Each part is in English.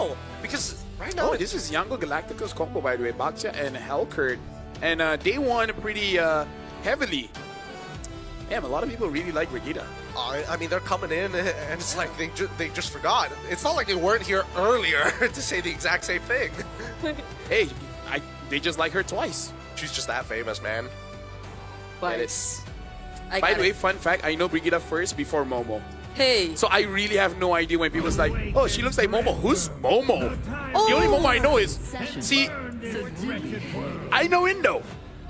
know. Because right now... Oh, this is Yango Galacticos combo, by the way. Baxia and Hellcurt. And they won pretty heavily. Damn, a lot of people really like Regita. I mean, they're coming in, and it's like they just forgot. It's not like they weren't here earlier to say the exact same thing. Hey, they just like her twice. She's just that famous, man. Twice. By the way, fun fact, I know Brigida first before Momo. Hey. So I really have no idea when people's like, oh, she looks like Momo. Who's Momo? The only Momo I know is, see, I know Indo.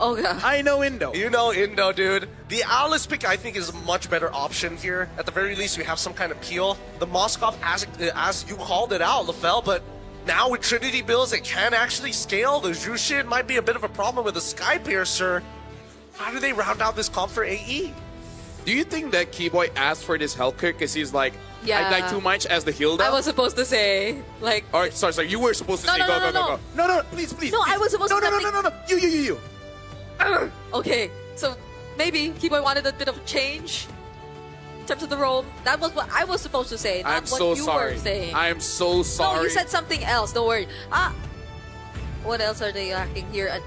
Oh, God. I know Indo. You know Indo, dude. The Alice pick, I think, is a much better option here. At the very least, we have some kind of peel. The Moskov, as you called it out, LaFell, but now with Trinity builds, it can actually scale. The Jushin might be a bit of a problem with the Sky Piercer. How do they round out this comp for AE? Do you think that Keyboy asked for this Hellcurt because he's like, Yeah. I'd like too much as the Hilda? I was supposed to say, like... Or, sorry, you were supposed to say go. No, please. No, I was supposed to No. You. Okay, so maybe Keyboy wanted a bit of change in terms of the role. That was what I was supposed to say, not I'm what so you sorry. were saying. I am so sorry. No, you said something else. Don't worry. What else are they lacking here?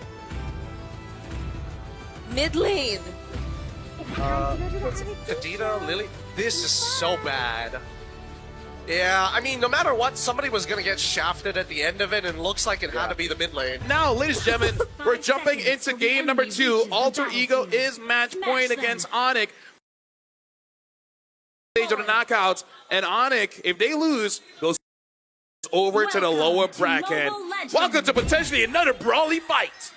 Mid lane. Kadena, Lily, this is so bad. Yeah, I mean, no matter what, somebody was going to get shafted at the end of it, and looks like it had to be the mid lane. Now, ladies and gentlemen, we're jumping into game number 2. Alter Ego is match point against ONIC. Stage of the knockouts, and ONIC, if they lose, goes over to the lower bracket. Welcome to potentially another brawly fight.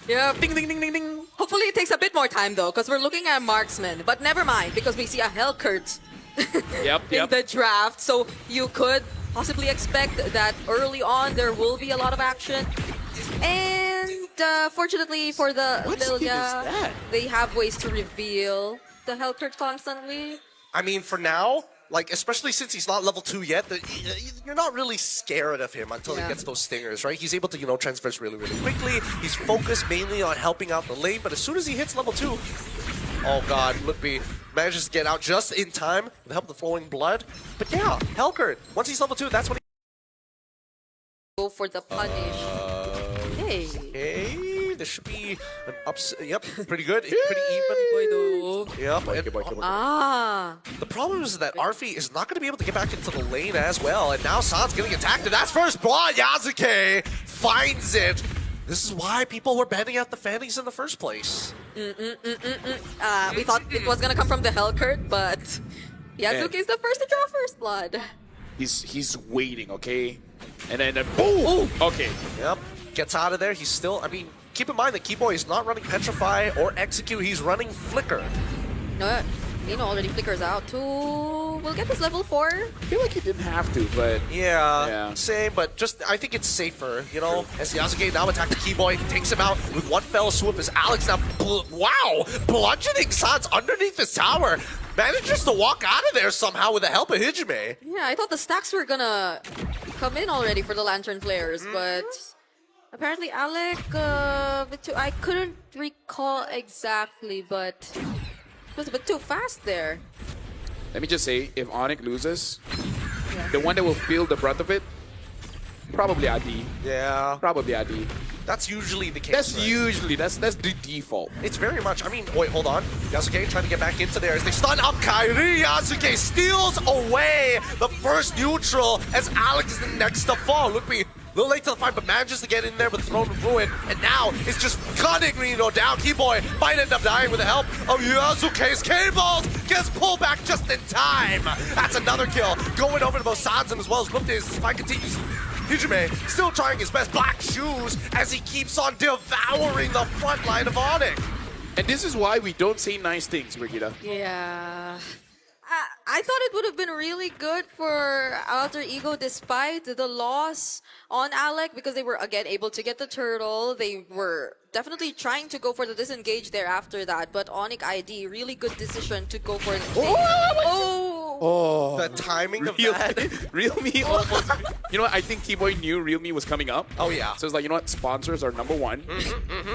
Yep. Ding, ding, ding, ding, ding. Hopefully it takes a bit more time though, because we're looking at marksman. But never mind, because we see a Hellcurt in the draft. So you could possibly expect that early on there will be a lot of action. And fortunately for the Lilia, they have ways to reveal the Hellcurt constantly. I mean, for now, like, especially since he's not level 2 yet, you're not really scared of him until he gets those stingers, right? He's able to, transverse really, really quickly. He's focused mainly on helping out the lane, but as soon as he hits level 2, oh god, Lookby manages to get out just in time with the help of the flowing blood. But yeah, Hellcurt, once he's level 2, that's when he... Go for the punish. Hey, this should be an ups... Yep, pretty good, pretty even. Yep. The problem is that Arfi is not going to be able to get back into the lane as well, and now San's getting attacked, and that's first blood. Yasuke finds it. This is why people were banning out the Fannies in the first place. We thought it was going to come from the Hellcurt, but Yasuke is the first to draw first blood. He's waiting, okay? And then boom! Okay. Yep. Gets out of there. He's still, I mean, keep in mind that Keyboy is not running Petrify or Execute. He's running Flicker. No, Nino already flickers out too. We'll get this level 4. I feel like he didn't have to, but... Yeah, same, but just, I think it's safer, as Yasuke now attacks Keyboy, takes him out with one fell swoop as Alex now, wow, bludgeoning Sans underneath this tower. Manages to walk out of there somehow with the help of Hijime. Yeah, I thought the stacks were gonna come in already for the Lantern Flares, but... Apparently Alec, I couldn't recall exactly, but it was a bit too fast there. Let me just say, if ONIC loses, the one that will feel the brunt of it, probably Adi. Yeah. Probably Adi. That's usually the case. That's the default. It's very much, I mean, wait, hold on. Yasuke trying to get back into there as they stun up Kairi. Yasuke steals away the first neutral as Alex is the next to fall. Look, a little late to the fight, but manages to get in there with Throne of Ruin. And now it's just cutting Reno down. Keyboy might end up dying with the help of Yasuke's cables. Gets pulled back just in time. That's another kill. Going over to both sides and as well as Loopdays as the fight continues. Hijime still trying his best. Black shoes as he keeps on devouring the front line of ONIC. And this is why we don't say nice things, Brigida. Yeah. I thought it would have been really good for Alter Ego despite the loss on Alec because they were again able to get the turtle. They were definitely trying to go for the disengage there after that, but ONIC ID, really good decision to go for the Oh, The timing of Real, that. Real Me almost. You know what? I think T-Boy knew Real Me was coming up. Oh, yeah. So it's like, you know what? Sponsors are number one.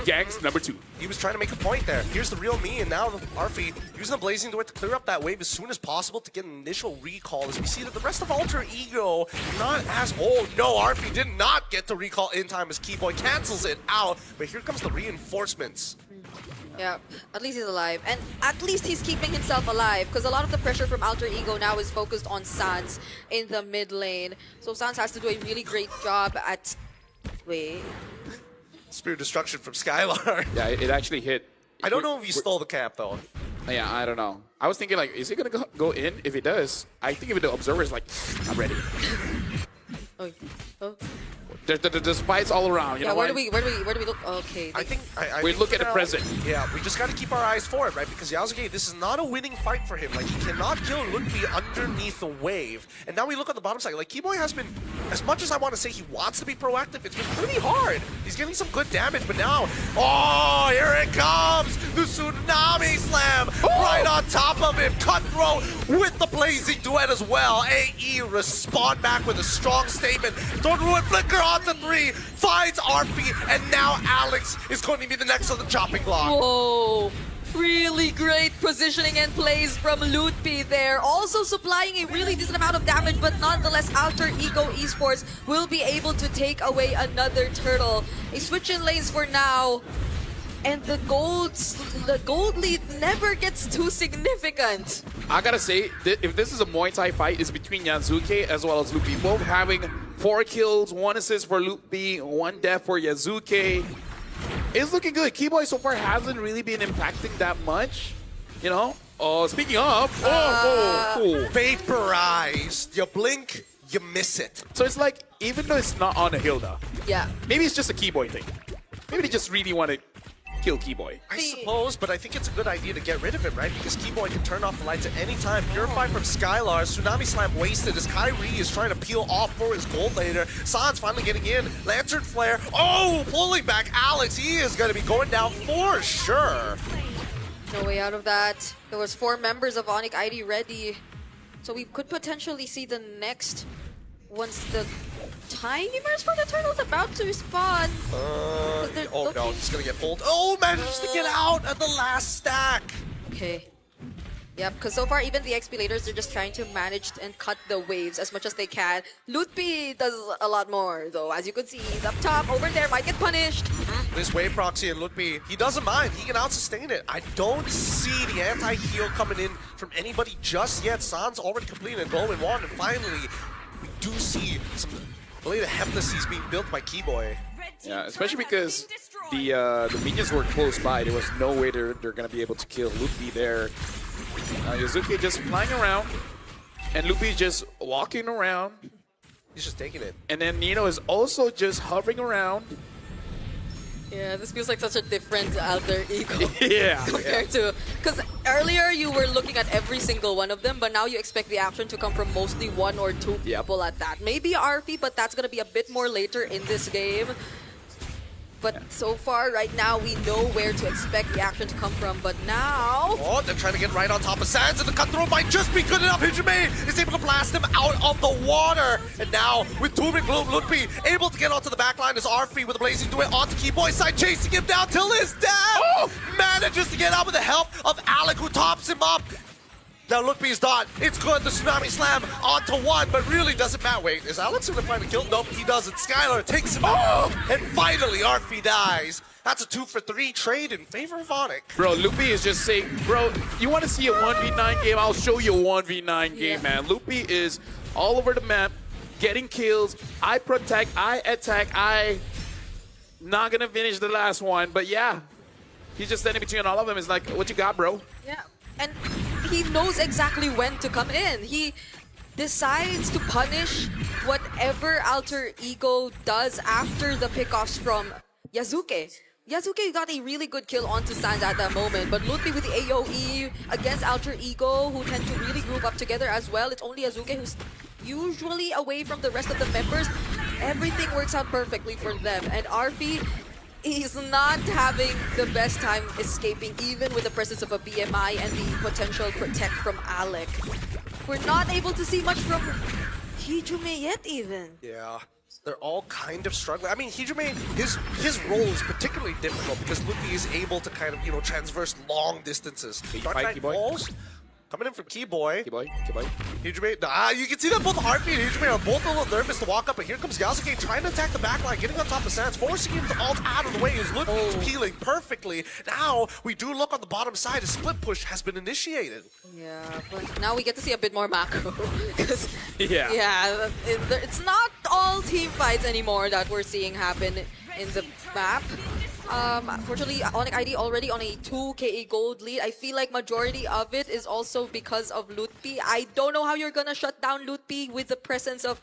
Gangs, number two. He was trying to make a point there. Here's the real me, and now Arfi using the Blazing Duet to clear up that wave as soon as possible to get an initial recall. As we see that the rest of Alter Ego not as... Oh, no, Arfi did not get to recall in time as Keyboy cancels it out. But here comes the reinforcements. Yeah, at least he's alive. And at least he's keeping himself alive because a lot of the pressure from Alter Ego now is focused on Sans in the mid lane. So Sans has to do a really great job at... Wait. Spirit Destruction from Skylar. Yeah, it actually hit. I don't know if he stole the cap, though. Yeah, I don't know. I was thinking, like, is he going to go in? If he does, I think if the observer is like, I'm ready. Oh. There's fights all around. You know where what? do we look? Okay. I think we look at the present. Yeah, we just got to keep our eyes for it, right? Because Yasuke, this is not a winning fight for him. Like, he cannot kill Ludwig underneath the wave. And now we look on the bottom side. Like, Keyboy has been, as much as I want to say he wants to be proactive, it's been pretty hard. He's getting some good damage, but now, oh, here it comes! The Tsunami Slam right on top of him. Cutthroat with the Blazing Duet as well. AE respond back with a strong statement. Don't ruin Flicker on the 3. Finds Arfi, and now Alex is going to be the next on the chopping block. Whoa. Really great positioning and plays from Ludwig there. Also supplying a really decent amount of damage, but nonetheless, Alter Ego Esports will be able to take away another turtle. A switch in lanes for now. And the gold lead never gets too significant. I gotta say, if this is a Muay Thai fight, it's between Yazuke as well as Lupi. Both having 4 kills, 1 assist for Lupi, 1 death for Yazuke. It's looking good. Keyboy so far hasn't really been impacting that much, you know? Oh, speaking of, Vaporized. You blink, you miss it. So it's like, even though it's not on a Hilda, Yeah. maybe it's just a Keyboy thing. Maybe they just really want to kill Keyboy. I suppose, but I think it's a good idea to get rid of him, right? Because Keyboy can turn off the lights at any time. Purify from Skylar. Tsunami Slam wasted as Kyrie is trying to peel off for his gold later. Sans finally getting in. Lantern Flare. Oh, pulling back Alex. He is going to be going down for sure. No way out of that. There was 4 members of ONIC ID ready. So we could potentially see the next once the timers for the turtle's about to spawn. Oh no, he's gonna get pulled. Oh, manages to get out at the last stack. Okay. Yep, because so far even the XP laters, they're just trying to manage and cut the waves as much as they can. Ludwig does a lot more though. As you can see, he's up top, over there, might get punished. This wave proxy and Ludwig, he doesn't mind. He can out-sustain it. I don't see the anti-heal coming in from anybody just yet. Sans already completing a glowing wand, and finally, we do see some Blade Hypnosis being built by Keyboy. Yeah, especially because the minions were close by. There was no way they're going to be able to kill Lupi there. Yazuki just flying around, and Lupi just walking around. He's just taking it. And then Nino is also just hovering around. Yeah, this feels like such a different Alter Ego. Yeah. Compared to... Because earlier you were looking at every single one of them, but now you expect the action to come from mostly 1 or 2 people at that. Maybe RP, but that's going to be a bit more later in this game. But so far, right now, we know where to expect the action to come from. But now... Oh, they're trying to get right on top of Sans, and the cutthroat might just be good enough. Hijime is able to blast him out of the water. And now, with Doom and Gloom, Ludwig able to get onto the back line as Arfi with a Blazing Duet onto Keyboy's side, chasing him down till his death. Oh! Manages to get out with the help of Alec, who tops him up. Now Ludwig's done. It's good. The Tsunami Slam onto 1, but really doesn't matter. Wait, is Alex going to find a kill? Nope, he doesn't. Skylar takes him out, and finally Arfi dies. That's a 2-for-3 trade in favor of ONIC. Bro, Lupi is just saying, bro, you want to see a 1v9 game? I'll show you a 1v9 game, man. Lupi is all over the map, getting kills. I protect, I attack, I not going to finish the last one. But yeah, he's just standing between all of them. It's like, what you got, bro? Yeah, and he knows exactly when to come in. He decides to punish whatever Alter Ego does after the pickoffs from Yazuke. Yazuke got a really good kill onto Sans at that moment, but Ludwig with the AoE against Alter Ego, who tend to really group up together as well. It's only Yazuke who's usually away from the rest of the members. Everything works out perfectly for them, and RP, he's not having the best time escaping, even with the presence of a BMI and the potential protect from Alec. We're not able to see much from Hijume yet even. Yeah. They're all kind of struggling. I mean, Hijume, his role is particularly difficult because Lupi is able to kind of, you know, transverse long distances. Dark Knight falls. Coming in from Keyboy. Keyboy. Hijume, you can see that both Harpy and Hijume are both a little nervous to walk up, but here comes Yasuke trying to attack the backline, getting on top of Sans, forcing him to ult out of the way. He's looking healing perfectly. Now, we do look on the bottom side. A split push has been initiated. Yeah, but now we get to see a bit more macro. Yeah. It's not all team fights anymore that we're seeing happen in the map. Unfortunately, ONIC ID already on a 2 KE gold lead. I feel like majority of it is also because of Lutpi. I don't know how you're gonna shut down Lutpi with the presence of...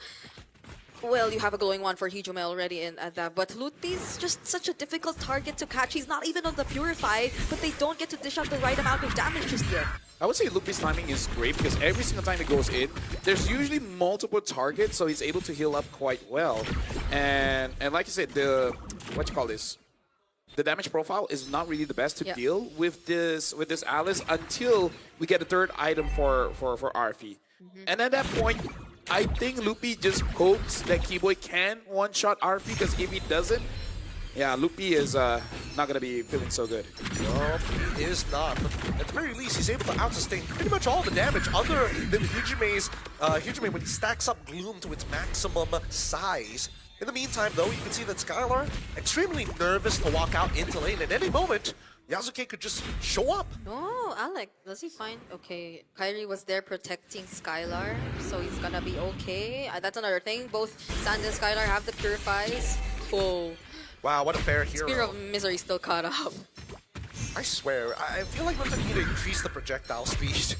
Well, you have a glowing one for Hijume already in at that, but Lutpi's just such a difficult target to catch. He's not even on the Purify, but they don't get to dish out the right amount of damage just yet. I would say Lupi's timing is great because every single time it goes in, there's usually multiple targets, so he's able to heal up quite well. And like you said, the the damage profile is not really the best to deal with this Alice until we get a third item for Arfi. And at that point, I think Lupi just hopes that Keyboy can one-shot Arfi, because if he doesn't, yeah, Lupi is not going to be feeling so good. No, he is not. But at the very least, he's able to out-sustain pretty much all the damage other than Hijume's, Hijume when he stacks up Gloom to its maximum size. In the meantime, though, you can see that Skylar extremely nervous to walk out into lane. At any moment, Yasuke could just show up. Oh, Alec, does he find... Okay, Kyrie was there protecting Skylar, so he's gonna be okay. That's another thing. Both Sand and Skylar have the Purifies. Oh. Wow, what a fair hero. Spear of Misery still caught up. I swear, I feel like we're going to need to increase the projectile speed.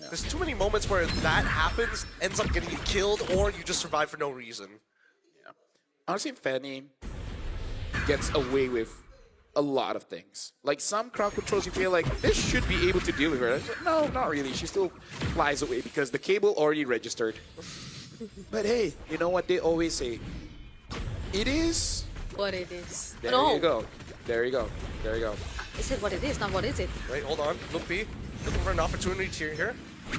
There's too many moments where that happens, ends up getting you killed, or you just survive for no reason. Honestly, Fanny gets away with a lot of things. Like some crowd controls, you feel like this should be able to deal with her. No, not really. She still flies away because the cable already registered. But hey, you know what they always say? It is what it is. There you go. There you go. There you go. I said what it is, not what is it. Wait, hold on. Look, B. Looking for an opportunity here.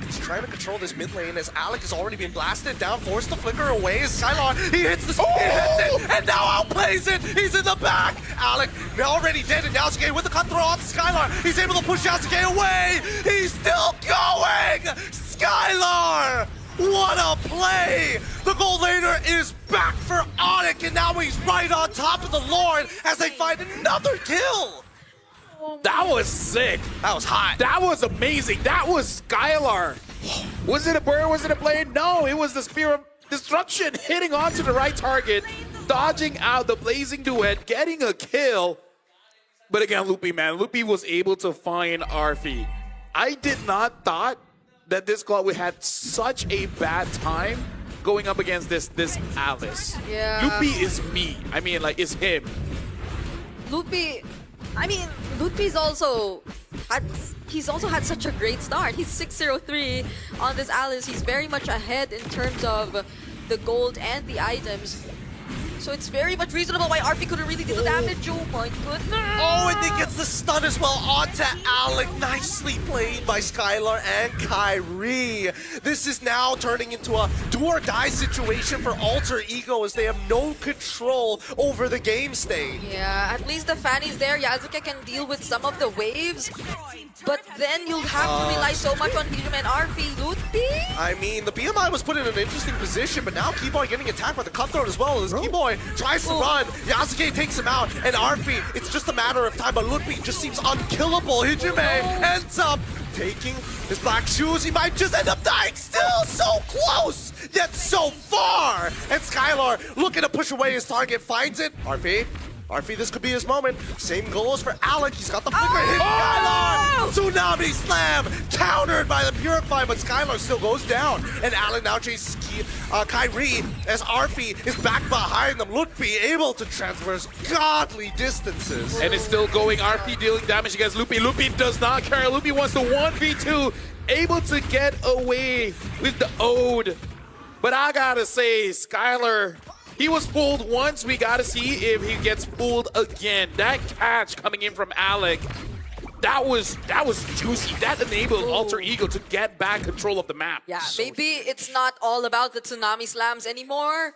He's trying to control this mid lane as Alec is already being blasted down, forced to flicker away. Skylon, he hits the he hits it, and now outplays it. He's in the back. Alec now already dead, and Yasuke with the cutthroat on Skylar. He's able to push Yasuke away. He's still going. Skylar, what a play! The gold laner is back for ONIC, and now he's right on top of the Lord as they find another kill. That was sick. That was hot. That was amazing. That was Skylar. Was it a bird? Was it a blade? No, it was the Spear of Destruction hitting onto the right target, dodging out the Blazing Duet, getting a kill. But again, Lupi, man, Lupi was able to find Arfi. I did not thought that this squad would have such a bad time going up against this Alice. Yeah. Lupi is me. I mean, like, it's him. Lupi's also had such a great start. He's 603 on this Alice. He's very much ahead in terms of the gold and the items. So it's very much reasonable why Arfi couldn't really do the damage. Oh my goodness. Oh, and he gets the stun as well onto Alec. Nicely played by Skylar and Kyrie. This is now turning into a do-or-die situation for Alter Ego as they have no control over the game state. Yeah, at least the Fanny's there. Yasuke can deal with some of the waves. But then you'll have to rely so much on Hijume and Arfi. Lupi? I mean, the BMI was put in an interesting position, but now Keyboy getting attacked by the cutthroat as well. As Keyboy tries to run, Yasuke takes him out, and Arfi, it's just a matter of time, but Lupi just seems unkillable. Hijume ends up taking his black shoes. He might just end up dying. Still so close, yet so far. And Skylar looking to push away his target, finds it. Arfi, this could be his moment. Same goals for Alec. He's got the flicker. Hit Skylar. Tsunami slam. Countered by the Purify, but Skylar still goes down. And Alec now chases Kyrie as Arfi is back behind them. Lupi able to transverse godly distances. And it's still going. Arfi dealing damage against Lupi. Lupi does not care. Lupi wants to 1v2. Able to get away with the Ode. But I gotta say, Skylar, he was fooled once. We gotta see if he gets fooled again. That catch coming in from Alec. That was juicy. That enabled Alter Ego to get back control of the map. Yeah, maybe it's not all about the Tsunami Slams anymore.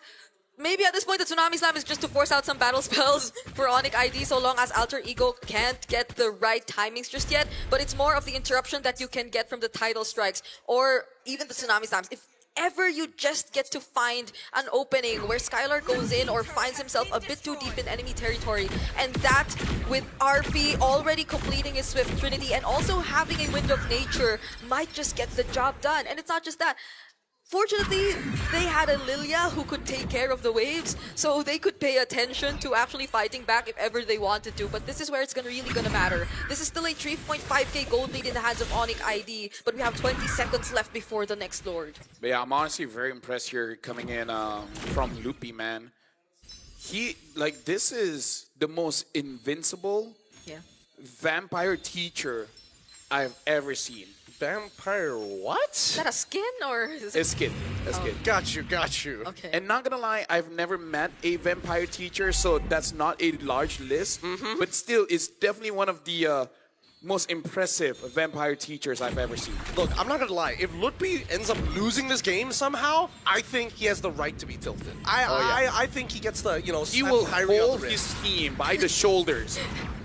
Maybe at this point, the Tsunami Slam is just to force out some battle spells for ONIC ID so long as Alter Ego can't get the right timings just yet. But it's more of the interruption that you can get from the tidal strikes or even the Tsunami Slams. If ever you just get to find an opening where Skylar goes in or finds himself a bit too deep in enemy territory, and that with RP already completing his Swift Trinity and also having a Wind of Nature might just get the job done. And it's not just that. Fortunately, they had a Lilia who could take care of the waves, so they could pay attention to actually fighting back if ever they wanted to. But this is where it's really gonna matter. This is still a 3.5k gold lead in the hands of ONIC ID, but we have 20 seconds left before the next Lord. But yeah, I'm honestly very impressed here coming in from Loopy, man. This is the most invincible vampire teacher I've ever seen. Vampire what? Is that a skin or is It's skin. It's skin. Got you. Okay. And not gonna lie, I've never met a vampire teacher, so that's not a large list. But still, it's definitely one of the most impressive vampire teachers I've ever seen. Look, I'm not gonna lie. If Lutby ends up losing this game somehow, I think he has the right to be tilted. I think he gets the, He will hold his team by the shoulders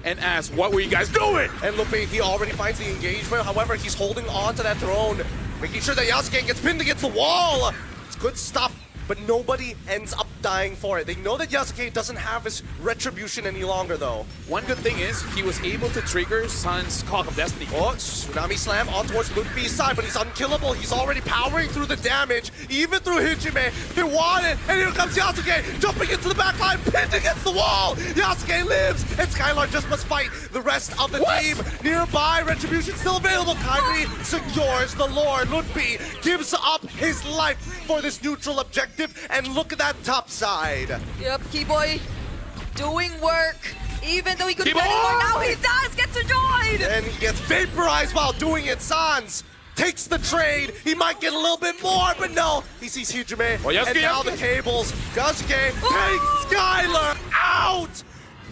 and ask, what were you guys doing? And Lupe, he already finds the engagement. However, he's holding on to that throne, making sure that Yasuke gets pinned against the wall. It's good stuff, but nobody ends up dying for it. They know that Yasuke doesn't have his retribution any longer, though. One good thing is he was able to trigger Sun's Call of Destiny. Oh, Tsunami Slam on towards Lupe's side, but he's unkillable. He's already powering through the damage, even through Hijime. They want it, and here comes Yasuke, jumping into the back line, pinned against the wall. Yasuke lives, and Skylar just must fight the rest of the team. Nearby, retribution still available. Kyrie secures the Lord. Lupe gives up his life for this neutral objective, and look at that top side. Yep, Keyboy doing work. Even though he couldn't get anymore, now he does get to join! And he gets vaporized while doing it. Sans takes the trade. He might get a little bit more, but no. He sees Hijime, and now the cables. Yasuke takes Skylar out!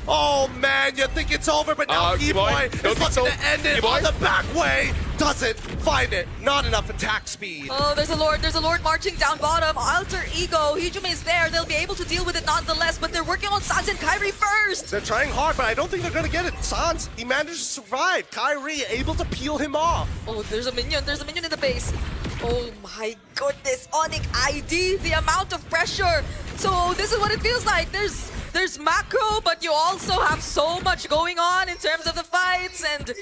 Oh man, you think it's over, but now Keyboy is looking to end it on the back way. Doesn't find it. Not enough attack speed. Oh, there's a Lord marching down bottom. Alter Ego, Hijime is there. They'll be able to deal with it nonetheless, but they're working on Sans and Kyrie first. They're trying hard, but I don't think they're gonna get it. Sans, he managed to survive. Kyrie able to peel him off. Oh, there's a minion in the base. Oh my goodness, ONIC ID, the amount of pressure. So this is what it feels like. There's macro, but you also have so much going on in terms of the fights, and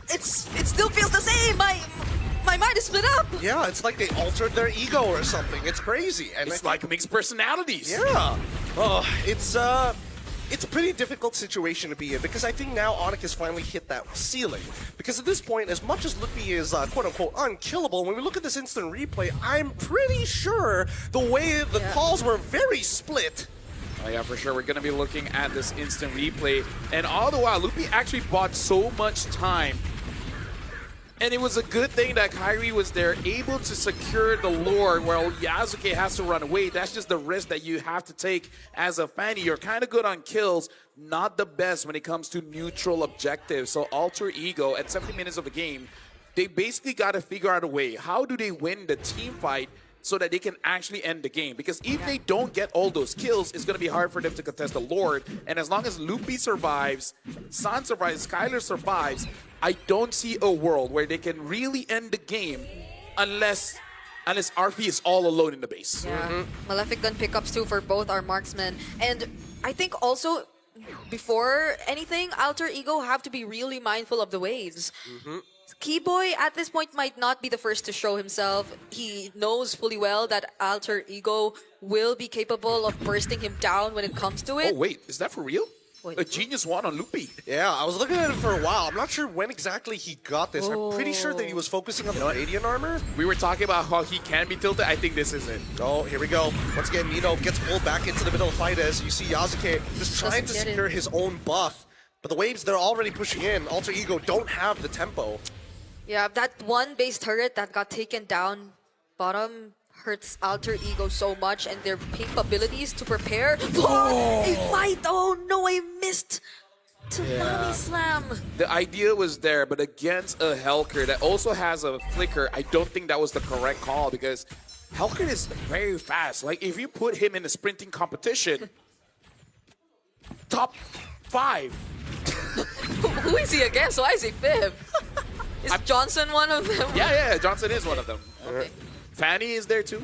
it still feels the same. My mind is split up. Yeah, it's like they altered their ego or something. It's crazy. And it's like mixed personalities. Yeah. Oh, it's a pretty difficult situation to be in, because I think now ONIC has finally hit that ceiling. Because at this point, as much as Lippy is quote-unquote unkillable, when we look at this instant replay, I'm pretty sure the way the calls were very split. Oh yeah, for sure. We're going to be looking at this instant replay. And all the while, Lupi actually bought so much time. And it was a good thing that Kyrie was there, able to secure the Lord, while Yasuke has to run away. That's just the risk that you have to take as a fan. You're kind of good on kills, not the best when it comes to neutral objectives. So Alter Ego, at 70 minutes of the game, they basically got to figure out a way. How do they win the team fight so that they can actually end the game? Because if they don't get all those kills, it's going to be hard for them to contest the Lord. And as long as Lupi survives, San survives, Skylar survives, I don't see a world where they can really end the game unless RP is all alone in the base. Yeah, Malefic gun pickups too for both our marksmen. And I think also, before anything, Alter Ego have to be really mindful of the waves. Keyboy at this point might not be the first to show himself. He knows fully well that Alter Ego will be capable of bursting him down when it comes to it. Oh wait, is that for real? Wait, a genius one on Lupi. Yeah, I was looking at it for a while. I'm not sure when exactly he got this. I'm pretty sure that he was focusing on the radiant armor. We were talking about how he can be tilted. I think this is it. Oh, here we go. Once again, Nino gets pulled back into the middle of the fight as you see Yasuke just trying to secure his own buff. But the waves, they're already pushing in. Alter Ego don't have the tempo. Yeah, that one base turret that got taken down bottom hurts Alter Ego so much, and their capabilities to prepare. Oh, a fight! Oh no, I missed. Tsunami Slam. The idea was there, but against a Helker that also has a flicker, I don't think that was the correct call because Helker is very fast. Like, if you put him in a sprinting competition, top 5. Who is he against? Why is he fifth? Is Johnson one of them? Yeah, Johnson is one of them. Okay. Fanny is there too.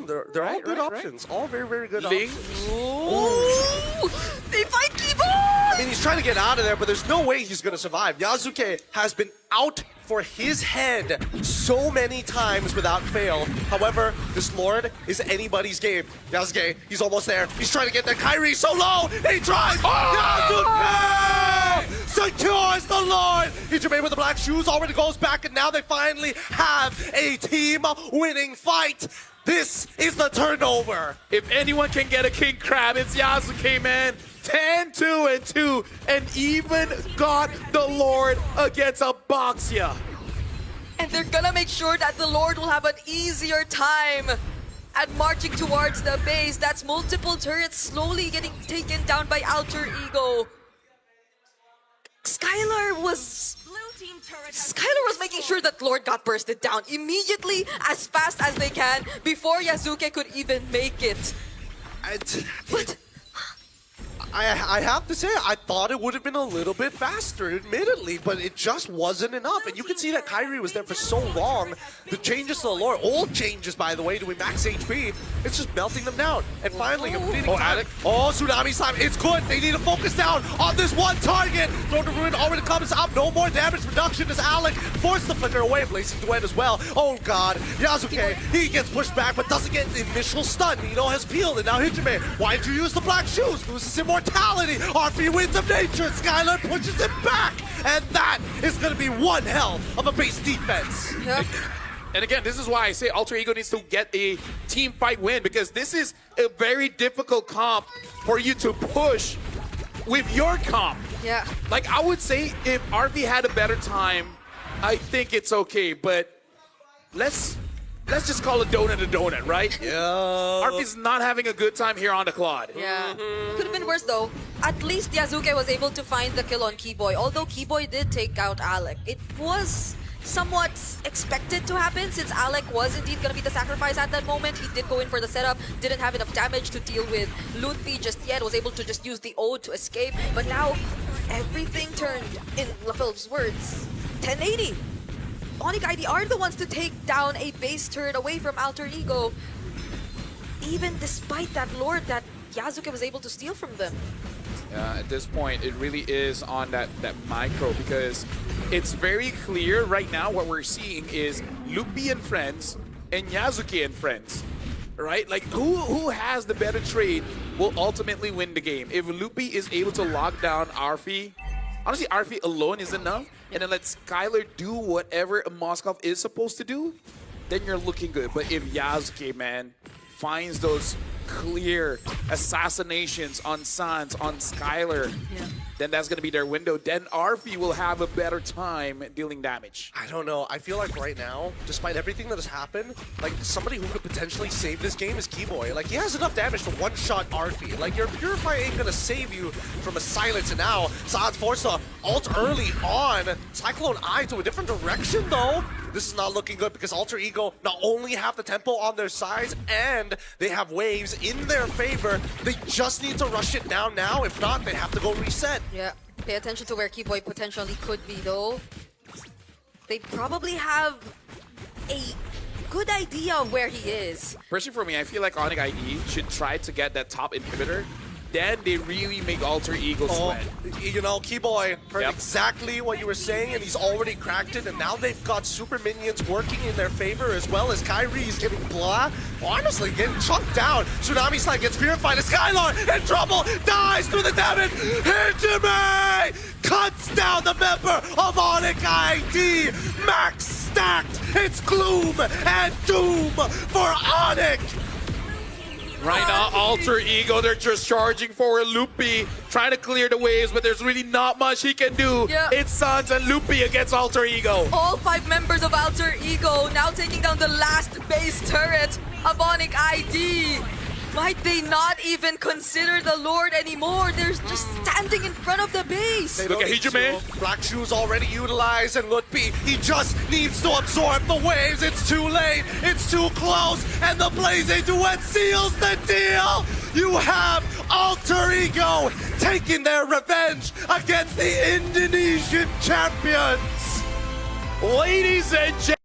They're all good options. All very, very good Ling. options. Ooh. They fight Keyboard! I mean, he's trying to get out of there, but there's no way he's going to survive. Yasuke has been out for his head so many times without fail. However, this Lord is anybody's game. Yasuke, he's almost there. He's trying to get there. Kyrie so low. He tries. Yasuke secures the Lord. Hijime with the black shoes already goes back, and now they finally have a team-winning fight. This is the turnover. If anyone can get a King Crab, it's Yasuke, man. 10-2-2, and even got the Lord against a Boxia. And they're gonna make sure that the Lord will have an easier time at marching towards the base. That's multiple turrets slowly getting taken down by Alter Ego. Skylar was making sure that Lord got bursted down immediately, as fast as they can, before Yasuke could even make it. But I have to say, I thought it would have been a little bit faster, admittedly, but it just wasn't enough. And you can see that Kyrie was there for so long. The changes to the Lord, old changes, by the way, doing max HP, it's just melting them down. And finally, a fleeting time. Oh, Tsunami Slam, it's good. They need to focus down on this one target. Throne of Ruin already comes up. No more damage reduction as Alec forced the flicker away. Blazing Duet as well. Oh, God. Yasuke, he gets pushed back, but doesn't get the initial stun. Nino has peeled, and now Hijime, why did you use the black shoes? Loses immortality. RP Winds of Nature. Skylar pushes it back. And that is going to be one hell of a base defense. Yep. And again, this is why I say Alter Ego needs to get a team fight win, because this is a very difficult comp for you to push with your comp. Yeah. Like, I would say if RV had a better time, I think it's okay, but let's just call a donut, right? Yeah. RV's not having a good time here on the Claude. Yeah. Could have been worse though. At least Yasuke was able to find the kill on Keyboy. Although Keyboy did take out Alec. It was somewhat expected to happen since Alec was indeed going to be the sacrifice at that moment. He did go in for the setup, didn't have enough damage to deal with Luthi just yet, was able to just use the ode to escape. But now, everything turned, in LaPhil's words, 1080. ONIC ID are the ones to take down a base turret away from Alter Ego, even despite that Lord that Yasuke was able to steal from them. At this point, it really is on that micro, because it's very clear right now what we're seeing is Lupi and friends and Yasuke and friends, right? Like, who has the better trade will ultimately win the game. If Lupi is able to lock down Arfi, honestly, Arfi alone is enough, and then let Skylar do whatever a Moskov is supposed to do, then you're looking good. But if Yasuke, man, finds those clear assassinations on Sans, on Skylar, then that's going to be their window. Then Arfi will have a better time dealing damage. I don't know. I feel like right now, despite everything that has happened, like, somebody who could potentially save this game is Keyboy. Like, he has enough damage to one-shot Arfi. Like, your Purify ain't going to save you from a silence. And now, Sans Forza ult early on. Cyclone Eye to a different direction, though. This is not looking good because Alter Ego not only have the tempo on their sides, and they have waves in their favor. They just need to rush it down now. If not, they have to go reset. Yeah, pay attention to where Keyboy potentially could be though. They probably have a good idea of where he is. Personally, for me, I feel like ONIC ID should try to get that top inhibitor. Then they really make Alter Ego sweat. You know, Keyboy heard Yep. exactly what you were saying, and he's already cracked it, and now they've got super minions working in their favor, as well as Kyrie's getting honestly getting chunked down. Tsunami Slide gets purified, and Skylar in trouble, dies through the damage. Hijime cuts down the member of ONIC ID. Max stacked. It's gloom and doom for ONIC. Right now, Alter Ego, they're just charging forward. Lupi trying to clear the waves, but there's really not much he can do. Yeah. It's Sans and Lupi against Alter Ego. All 5 members of Alter Ego now taking down the last base turret of ONIC ID. Might they not even consider the Lord anymore? They're just standing in front of the base. They Look don't at need Hijime. to. Black Shoes already utilized, and Lutpi, he just needs to absorb the waves. It's too late, it's too close, and the Blazing Duet seals the deal. You have Alter Ego taking their revenge against the Indonesian champions. Ladies and gentlemen.